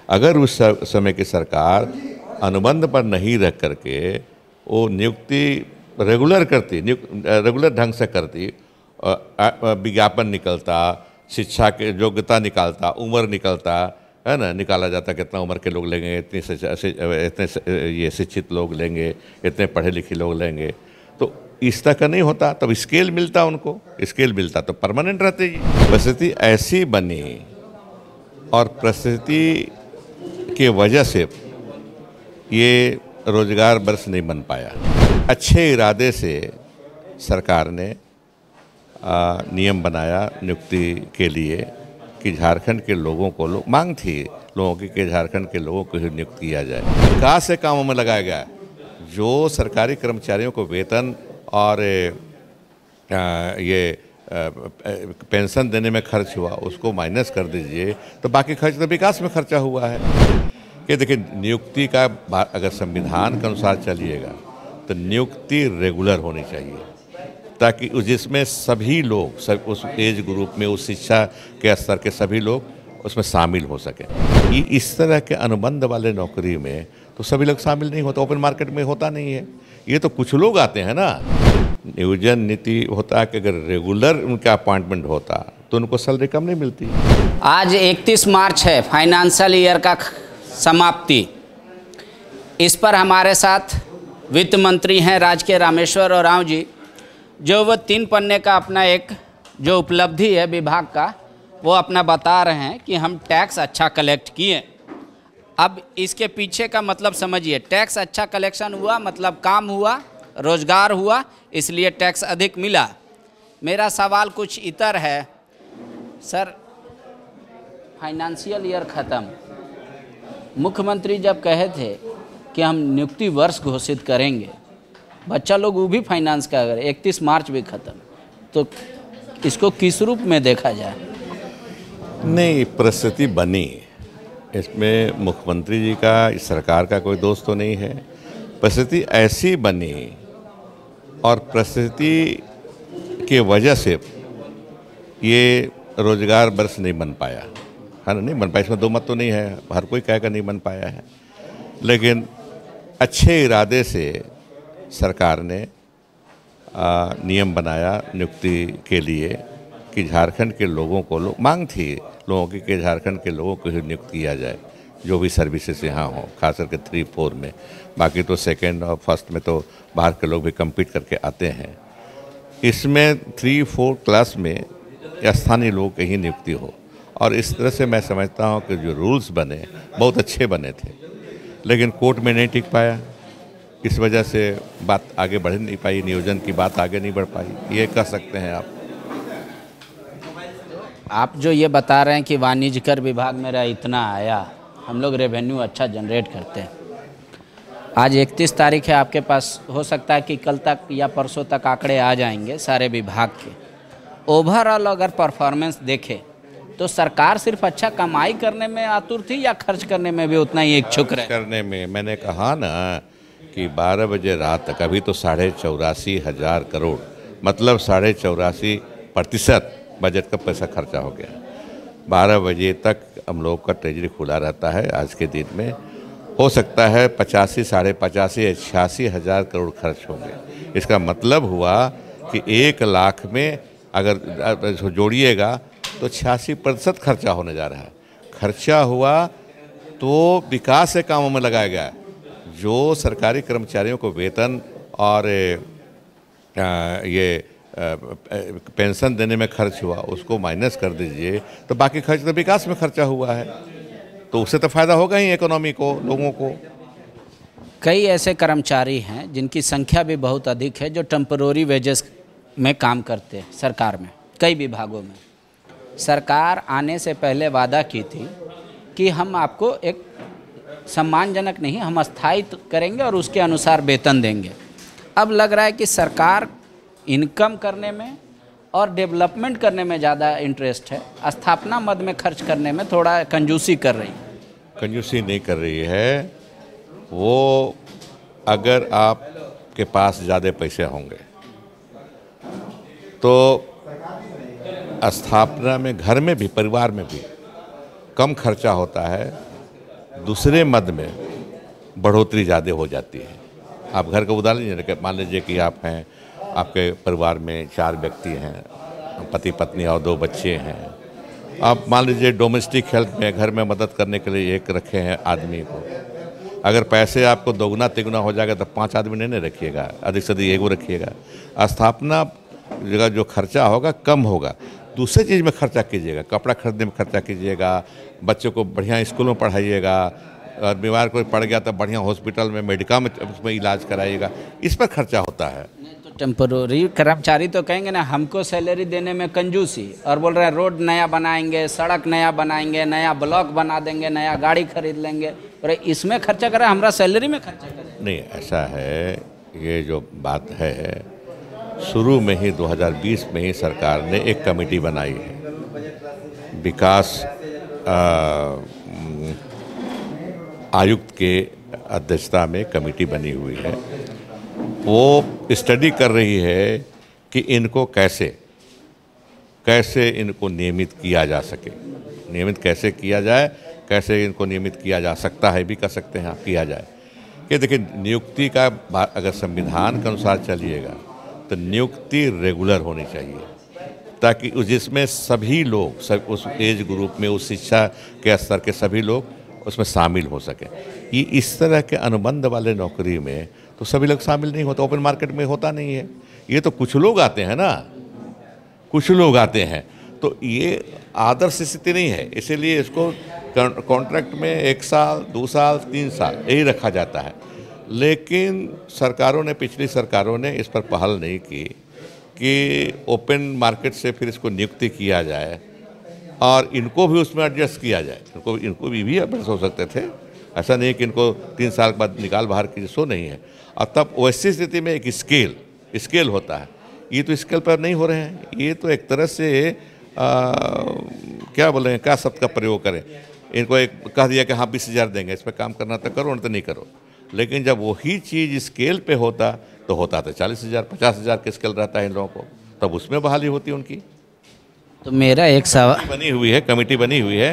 अगर उस समय की सरकार अनुबंध पर नहीं रख करके वो नियुक्ति रेगुलर ढंग से करती, विज्ञापन निकलता, शिक्षा के योग्यता निकालता, उम्र निकलता है ना, निकाला जाता कितना उम्र के लोग लेंगे, इतने ये शिक्षित लोग लेंगे, इतने पढ़े लिखे लोग लेंगे, तो इस तरह का नहीं होता। तब स्केल मिलता, उनको स्केल मिलता तो परमानेंट रहते जी। परिस्थिति ऐसी बनी और परिस्थिति की वजह से ये रोजगार वर्ष नहीं बन पाया। अच्छे इरादे से सरकार ने नियम बनाया नियुक्ति के लिए कि झारखंड के लोगों को मांग थी लोगों की कि झारखंड के लोगों को ही नियुक्त किया जाए। विकास से कामों में लगाया गया। जो सरकारी कर्मचारियों को वेतन और ये पेंशन देने में खर्च हुआ उसको माइनस कर दीजिए तो बाकी खर्च तो विकास में खर्चा हुआ है। कि देखिए, नियुक्ति का अगर संविधान के अनुसार चलिएगा तो नियुक्ति रेगुलर होनी चाहिए ताकि जिसमें सभी लोग उस एज ग्रुप में, उस शिक्षा के स्तर के सभी लोग उसमें शामिल हो सकें। इस तरह के अनुबंध वाले नौकरी में तो सभी लोग शामिल नहीं होते, ओपन मार्केट में होता नहीं है। ये तो कुछ लोग आते हैं ना। नियोजन नीति होता है कि अगर रेगुलर उनका अपॉइंटमेंट होता तो उनको सैलरी कम नहीं मिलती। आज 31 मार्च है, फाइनेंशियल ईयर का समाप्ति। इस पर हमारे साथ वित्त मंत्री हैं राज के रामेश्वर उरांव जी, जो वो 3 पन्ने का अपना एक जो उपलब्धि है विभाग का वो अपना बता रहे हैं कि हम टैक्स अच्छा कलेक्ट किए। अब इसके पीछे का मतलब समझिए, टैक्स अच्छा कलेक्शन हुआ मतलब काम हुआ, रोजगार हुआ, इसलिए टैक्स अधिक मिला। मेरा सवाल कुछ इतर है सर, फाइनेंशियल ईयर ख़त्म, मुख्यमंत्री जब कहे थे कि हम नियुक्ति वर्ष घोषित करेंगे, बच्चा लोग वो भी फाइनेंस का अगर 31 मार्च भी ख़त्म, तो इसको किस रूप में देखा जाए? नहीं, परिस्थिति बनी, इसमें मुख्यमंत्री जी का, इस सरकार का कोई दोष तो नहीं है। परिस्थिति ऐसी बनी और परिस्थिति की वजह से ये रोजगार वर्ष नहीं बन पाया है ना, नहीं बन पाया, इसमें दो मत तो नहीं है, हर कोई कहेगा नहीं बन पाया है। लेकिन अच्छे इरादे से सरकार ने नियम बनाया नियुक्ति के लिए कि झारखंड के लोगों को मांग थी लोगों की कि झारखंड के लोगों को ही नियुक्त किया जाए, जो भी सर्विसेज यहाँ हो, खास करके 3-4 में। बाकी तो सेकंड और फर्स्ट में तो बाहर के लोग भी कम्पीट करके आते हैं। इसमें 3-4 क्लास में स्थानीय लोगों की ही नियुक्ति हो, और इस तरह से मैं समझता हूँ कि जो रूल्स बने बहुत अच्छे बने थे, लेकिन कोर्ट में नहीं टिक पाया। इस वजह से बात आगे बढ़ नहीं पाई, नियोजन की बात आगे नहीं बढ़ पाई, ये कह सकते हैं आप जो ये बता रहे हैं कि वाणिज्य कर विभाग मेरा इतना आया, हम लोग रेवेन्यू अच्छा जनरेट करते हैं। आज 31 तारीख है, आपके पास हो सकता है कि कल तक या परसों तक आंकड़े आ जाएंगे सारे विभाग के। ओवरऑल अगर परफॉर्मेंस देखें तो सरकार सिर्फ अच्छा कमाई करने में आतुर थी या खर्च करने में भी उतना ही इच्छुक रहे? करने में, मैंने कहा ना कि 12 बजे रात तक, अभी तो 84,500 करोड़, मतलब 84.5% बजट का पैसा खर्चा हो गया। 12 बजे तक हम लोग का ट्रेजरी खुला रहता है। आज के दिन में हो सकता है 85, 85,500, 86,000 करोड़ खर्च होंगे। इसका मतलब हुआ कि 1 लाख में अगर जोड़िएगा तो 86% खर्चा होने जा रहा है। खर्चा हुआ तो विकास के कामों में लगाया गया। जो सरकारी कर्मचारियों को वेतन और ये पेंशन देने में खर्च हुआ उसको माइनस कर दीजिए तो बाकी खर्च तो विकास में खर्चा हुआ है, तो उससे तो फायदा होगा ही इकोनॉमी को, लोगों को। कई ऐसे कर्मचारी हैं जिनकी संख्या भी बहुत अधिक है जो टेम्पररी वेजेस में काम करते हैं सरकार में, कई विभागों में। सरकार आने से पहले वादा की थी कि हम आपको एक सम्मानजनक नहीं, हम अस्थायी करेंगे और उसके अनुसार वेतन देंगे। अब लग रहा है कि सरकार इनकम करने में और डेवलपमेंट करने में ज़्यादा इंटरेस्ट है, स्थापना मद में खर्च करने में थोड़ा कंजूसी कर रही है। कंजूसी नहीं कर रही है वो। अगर आपके पास ज़्यादा पैसे होंगे तो स्थापना में, घर में भी, परिवार में भी कम खर्चा होता है दूसरे मद में बढ़ोतरी ज़्यादा हो जाती है। आप घर का उदाहरण लीजिए, मान लीजिए कि आप हैं, आपके परिवार में 4 व्यक्ति हैं, पति पत्नी और 2 बच्चे हैं। आप मान लीजिए डोमेस्टिक हेल्प में घर में मदद करने के लिए एक रखे हैं आदमी को। अगर पैसे आपको दोगुना तिगुना हो जाएगा तो 5 आदमी नहीं रखिएगा, अधिक से अधिक 1 रखिएगा। स्थापना जगह जो खर्चा होगा कम होगा, दूसरे चीज़ में खर्चा कीजिएगा, कपड़ा खरीदने में खर्चा कीजिएगा, बच्चों को बढ़िया स्कूल में पढ़ाइएगा, और बीमार कोई पड़ गया तो बढ़िया हॉस्पिटल में मेडिका में उसमें इलाज कराइएगा। इस पर खर्चा होता है। तो टेम्पोररी कर्मचारी तो कहेंगे ना हमको सैलरी देने में कंजूसी, और बोल रहे हैं रोड नया बनाएंगे, सड़क नया बनाएंगे, नया ब्लॉक बना देंगे, नया गाड़ी खरीद लेंगे, और इसमें खर्चा करें, हमारा सैलरी में खर्चा करें। नहीं, ऐसा है, ये जो बात है शुरू में ही 2020 में ही सरकार ने एक कमेटी बनाई है, विकास आयुक्त के अध्यक्षता में कमेटी बनी हुई है। वो स्टडी कर रही है कि इनको कैसे इनको नियमित किया जा सके, नियमित कैसे किया जाए, कैसे इनको नियमित किया जा सकता है भी कर सकते हैं, किया जाए। कि देखिए, नियुक्ति का अगर संविधान के अनुसार चलिएगा तो नियुक्ति रेगुलर होनी चाहिए, ताकि जिसमें सभी लोग सब उस एज ग्रुप में, उस शिक्षा के स्तर के सभी लोग उसमें शामिल हो सके। ये इस तरह के अनुबंध वाले नौकरी में तो सभी लोग शामिल नहीं होते, ओपन मार्केट में होता नहीं है। ये तो कुछ लोग आते हैं ना, कुछ लोग आते हैं, तो ये आदर्श स्थिति नहीं है। इसीलिए इसको कॉन्ट्रैक्ट में 1 साल, 2 साल, 3 साल यही रखा जाता है। लेकिन सरकारों ने, पिछली सरकारों ने इस पर पहल नहीं की कि ओपन मार्केट से फिर इसको नियुक्ति किया जाए और इनको भी उसमें एडजस्ट किया जाए। इनको भी एडजस्ट हो सकते थे, ऐसा नहीं कि इनको 3 साल के बाद निकाल बाहर कीजिए, सो नहीं है। और तब वैसी स्थिति में एक स्केल होता है। ये तो स्केल पर नहीं हो रहे हैं। ये तो एक तरह से क्या बोले हैं, क्या शब्द का प्रयोग करें, इनको एक कह दिया कि हाँ 20,000 देंगे, इस पर काम करना तो करो, नहीं तो नहीं करो। लेकिन जब वही चीज़ स्केल पे होता तो 40,000, 50,000 का स्केल रहता है इन लोगों को, तब उसमें बहाली होती है उनकी। तो मेरा एक सवाल बनी हुई है, कमेटी बनी हुई है।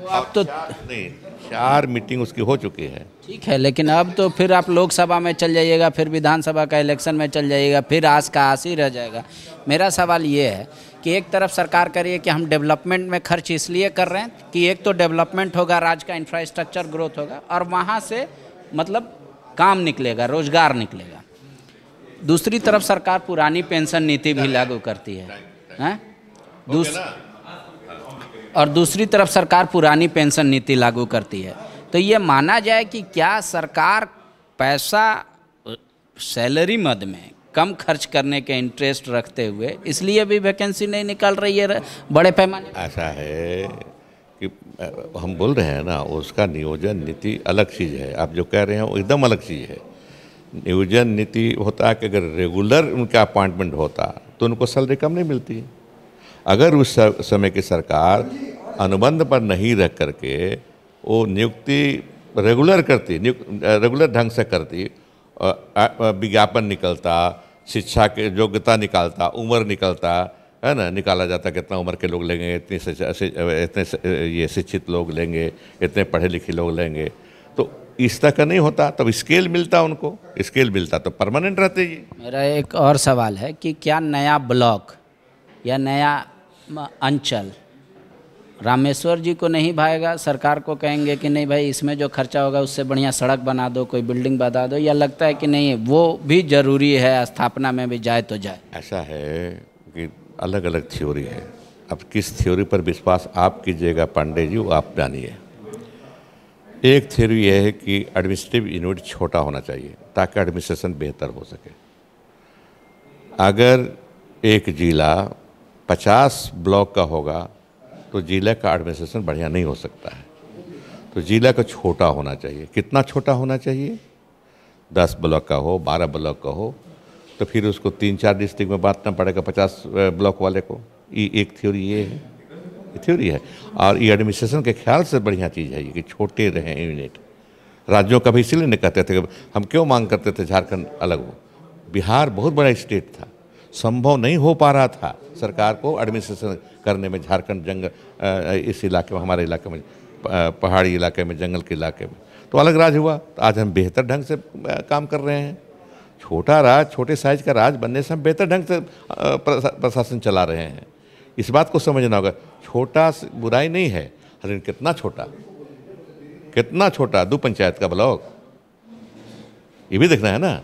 अब तो नहीं, 4 मीटिंग उसकी हो चुकी है। ठीक है, लेकिन अब तो फिर आप लोकसभा में चल जाइएगा, फिर विधानसभा का इलेक्शन में चल जाइएगा, फिर आस का आस ही रह जाएगा। मेरा सवाल ये है कि एक तरफ सरकार कह रही है कि हम डेवलपमेंट में खर्च इसलिए कर रहे हैं कि एक तो डेवलपमेंट होगा, राज्य का इंफ्रास्ट्रक्चर ग्रोथ होगा, और वहाँ से मतलब काम निकलेगा, रोजगार निकलेगा। दूसरी तरफ सरकार पुरानी पेंशन नीति भी लागू करती है, और दूसरी तरफ सरकार पुरानी पेंशन नीति लागू करती है। तो ये माना जाए कि क्या सरकार पैसा सैलरी मद में कम खर्च करने के इंटरेस्ट रखते हुए इसलिए भी वैकेंसी नहीं निकाल रही है बड़े पैमाने पर? ऐसा है कि हम बोल रहे हैं ना, उसका नियोजन नीति अलग चीज़ है। आप जो कह रहे हैं वो एकदम अलग चीज़ है। नियोजन नीति होता है कि अगर रेगुलर उनका अपॉइंटमेंट होता तो उनको सैलरी कम नहीं मिलती। अगर उस समय की सरकार अनुबंध पर नहीं रख करके वो नियुक्ति रेगुलर करती, रेगुलर ढंग से करती, विज्ञापन निकलता, शिक्षा के योग्यता निकालता, उम्र निकलता है ना, निकाला जाता कितना उम्र के लोग लेंगे, इतने ये शिक्षित लोग लेंगे, इतने पढ़े लिखे लोग लेंगे, तो इस तरह का नहीं होता। तब स्केल मिलता, उनको स्केल मिलता तो परमानेंट रहते। ये मेरा एक और सवाल है कि क्या नया ब्लॉक या नया अंचल रामेश्वर जी को नहीं भाएगा? सरकार को कहेंगे कि नहीं भाई इसमें जो खर्चा होगा उससे बढ़िया सड़क बना दो, कोई बिल्डिंग बना दो, या लगता है कि नहीं वो भी जरूरी है, स्थापना में भी जाए तो जाए? ऐसा है कि अलग अलग थ्योरी है। अब किस थ्योरी पर विश्वास आप कीजिएगा पांडे जी, वो आप जानिए। एक थ्योरी यह है कि एडमिनिस्ट्रेटिव यूनिट छोटा होना चाहिए ताकि एडमिनिस्ट्रेशन बेहतर हो सके। अगर एक जिला 50 ब्लॉक का होगा तो जिला का एडमिनिस्ट्रेशन बढ़िया नहीं हो सकता है। तो जिला का छोटा होना चाहिए। कितना छोटा होना चाहिए? 10 ब्लॉक का हो, 12 ब्लॉक का हो, तो फिर उसको 3-4 डिस्ट्रिक्ट में बांटना पड़ेगा 50 ब्लॉक वाले को। ये एक थ्योरी ये है, थ्योरी है। और ये एडमिनिस्ट्रेशन के ख्याल से बढ़िया चीज़ है ये कि छोटे रहें यूनिट। राज्यों का भी इसीलिए नहीं कहते थे, हम क्यों मांग करते थे झारखंड अलग हो। बिहार बहुत बड़ा स्टेट था, संभव नहीं हो पा रहा था सरकार को एडमिनिस्ट्रेशन करने में झारखंड इस इलाके में, हमारे इलाके में। पहाड़ी इलाके में, जंगल के इलाके में, तो अलग राज हुआ। तो आज हम बेहतर ढंग से काम कर रहे हैं। छोटा राज, छोटे साइज का राज बनने से हम बेहतर ढंग से प्रशासन चला रहे हैं। इस बात को समझना होगा। छोटा बुराई नहीं है, लेकिन कितना छोटा, कितना छोटा। 2 पंचायत का ब्लॉक, ये भी देखना है ना।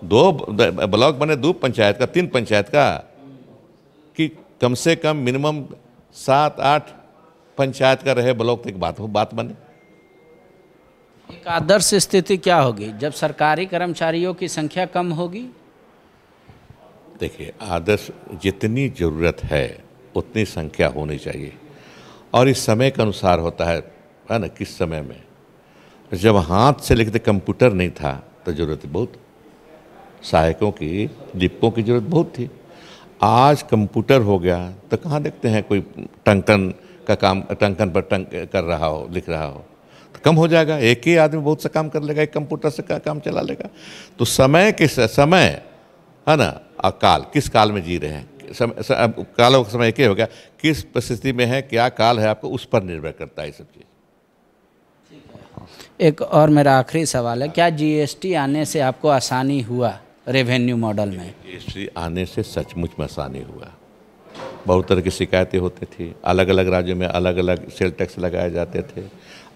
2 ब्लॉक बने, 2 पंचायत का, 3 पंचायत का, कि कम से कम मिनिमम 7-8 पंचायत का रहे ब्लॉक, तो एक बात बने। एक आदर्श स्थिति क्या होगी जब सरकारी कर्मचारियों की संख्या कम होगी? देखिए, आदर्श जितनी ज़रूरत है उतनी संख्या होनी चाहिए, और इस समय के अनुसार होता है ना। किस समय में जब हाथ से लिखते कंप्यूटर नहीं था तो ज़रूरत बहुत, सहायकों की, दीपकों की ज़रूरत बहुत थी। आज कंप्यूटर हो गया तो कहाँ देखते हैं कोई टंकन का काम, टंकन पर कर रहा हो, लिख रहा हो, तो कम हो जाएगा। एक ही आदमी बहुत सा काम कर लेगा, एक कंप्यूटर से काम चला लेगा। तो समय किस समय है ना, काल किस काल में जी रहे हैं, कालों का समय एक ही हो गया। किस परिस्थिति में है, क्या काल है, आपको उस पर निर्भर करता है ये सब चीज़। एक और मेरा आखिरी सवाल है, क्या जीएसटी आने से आपको आसानी हुआ रेवेन्यू मॉडल में? जीएसटी आने से सचमुच में आसानी हुआ। बहुत तरह की शिकायतें होती थी, अलग अलग राज्यों में अलग अलग सेल टैक्स लगाए जाते थे।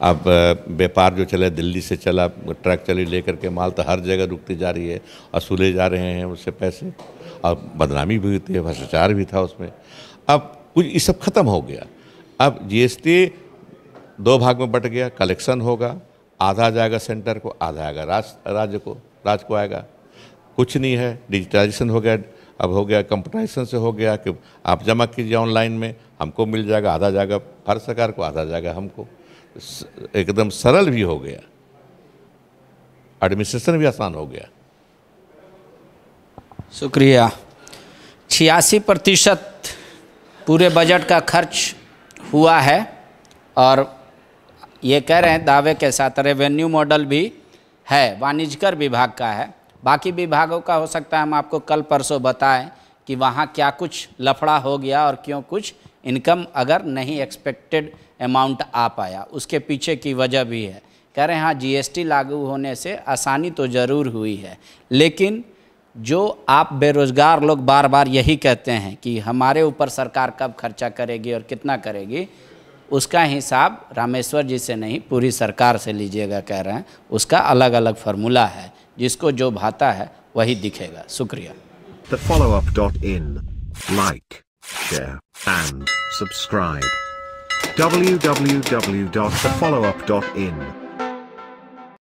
अब व्यापार जो चला, दिल्ली से चला, ट्रक चली लेकर के माल, तो हर जगह रुकती जा रही है, वसूले जा रहे हैं उससे पैसे, और बदनामी भी होती है, भ्रष्टाचार भी था उसमें। अब कुछ ये सब खत्म हो गया। अब जीएसटी 2 भाग में बट गया। कलेक्शन होगा, आधा जाएगा सेंटर को, आधा आएगा राज्य को आएगा। कुछ नहीं है, डिजिटलाइजेशन हो गया। अब हो गया कंप्यूटराइजेशन से हो गया कि आप जमा कीजिए ऑनलाइन में, हमको मिल जाएगा, आधा जाएगा भारत सरकार को, आधा जाएगा हमको। एकदम सरल भी हो गया, एडमिनिस्ट्रेशन भी आसान हो गया। शुक्रिया। 86% पूरे बजट का खर्च हुआ है, और ये कह रहे हैं दावे के साथ रेवेन्यू मॉडल भी है, वाणिज्यकर विभाग का है। बाकी विभागों का हो सकता है हम आपको कल परसों बताएं कि वहाँ क्या कुछ लफड़ा हो गया और क्यों कुछ इनकम अगर नहीं एक्सपेक्टेड अमाउंट आ पाया, उसके पीछे की वजह भी है। कह रहे हैं हाँ, जीएसटी लागू होने से आसानी तो ज़रूर हुई है, लेकिन जो आप बेरोज़गार लोग बार बार यही कहते हैं कि हमारे ऊपर सरकार कब खर्चा करेगी और कितना करेगी, उसका हिसाब रामेश्वर जी से नहीं पूरी सरकार से लीजिएगा। कह रहे हैं उसका अलग अलग फार्मूला है, जिसको जो भाता है वही दिखेगा। शुक्रिया। TheFollowUp.in. Like, share and subscribe. www.thefollowup.in